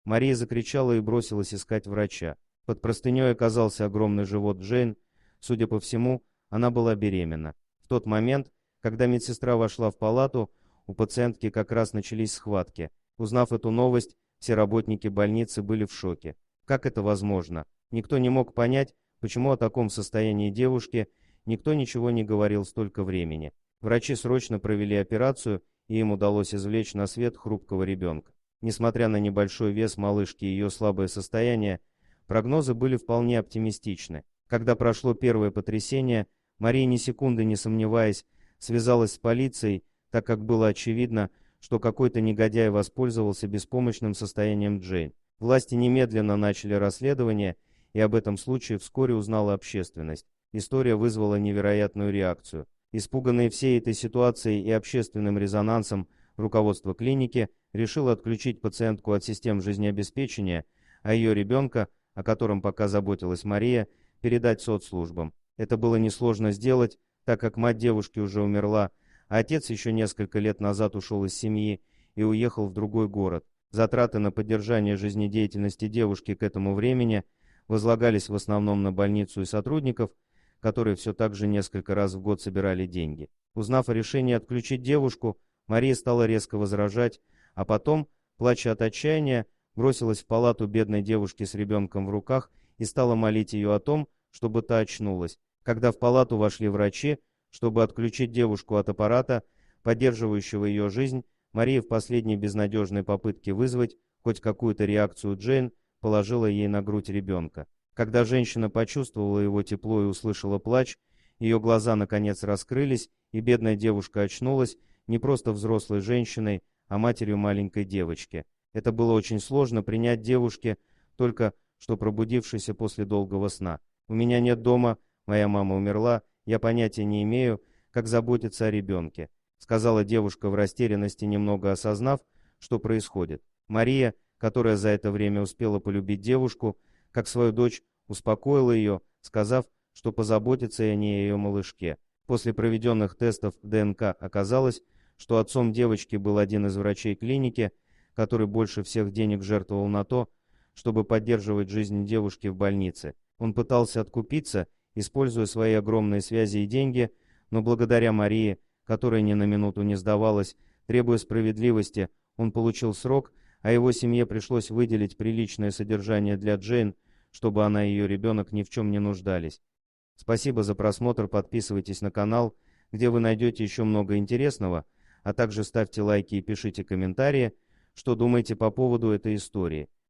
Мария закричала и бросилась искать врача. Под простыней оказался огромный живот Джейн. Судя по всему, она была беременна. В тот момент, когда медсестра вошла в палату, у пациентки как раз начались схватки. Узнав эту новость, все работники больницы были в шоке. Как это возможно? Никто не мог понять, почему о таком состоянии девушки никто ничего не говорил столько времени. Врачи срочно провели операцию, и им удалось извлечь на свет хрупкого ребенка. Несмотря на небольшой вес малышки и ее слабое состояние, прогнозы были вполне оптимистичны. Когда прошло первое потрясение, Мария, ни секунды не сомневаясь, связалась с полицией, так как было очевидно, что какой-то негодяй воспользовался беспомощным состоянием Джейн. Власти немедленно начали расследование, и об этом случае вскоре узнала общественность. История вызвала невероятную реакцию. Испуганные всей этой ситуацией и общественным резонансом, руководство клиники решило отключить пациентку от систем жизнеобеспечения, а ее ребенка, о котором пока заботилась Мария, передать соцслужбам. Это было несложно сделать, так как мать девушки уже умерла, а отец еще несколько лет назад ушел из семьи и уехал в другой город. Затраты на поддержание жизнедеятельности девушки к этому времени возлагались в основном на больницу и сотрудников, которые все так же несколько раз в год собирали деньги. Узнав о решении отключить девушку, Мария стала резко возражать, а потом, плача от отчаяния, бросилась в палату бедной девушки с ребенком в руках и стала молить ее о том, чтобы та очнулась. Когда в палату вошли врачи, чтобы отключить девушку от аппарата, поддерживающего ее жизнь, Мария в последней безнадежной попытке вызвать хоть какую-то реакцию Джейн положила ей на грудь ребенка. Когда женщина почувствовала его тепло и услышала плач, ее глаза наконец раскрылись, и бедная девушка очнулась не просто взрослой женщиной, а матерью маленькой девочки. Это было очень сложно принять девушке, только что пробудившейся после долгого сна. «У меня нет дома, моя мама умерла, я понятия не имею, как заботиться о ребенке», сказала девушка в растерянности, немного осознав, что происходит. Мария, которая за это время успела полюбить девушку, как свою дочь, успокоила ее, сказав, что позаботится и о ней и ее малышке. После проведенных тестов ДНК оказалось, что отцом девочки был один из врачей клиники, который больше всех денег жертвовал на то, чтобы поддерживать жизнь девушки в больнице. Он пытался откупиться, используя свои огромные связи и деньги, но благодаря Марии, которая ни на минуту не сдавалась, требуя справедливости, он получил срок, а его семье пришлось выделить приличное содержание для Джейн, чтобы она и ее ребенок ни в чем не нуждались. Спасибо за просмотр, подписывайтесь на канал, где вы найдете еще много интересного, а также ставьте лайки и пишите комментарии, что думаете по поводу этой истории.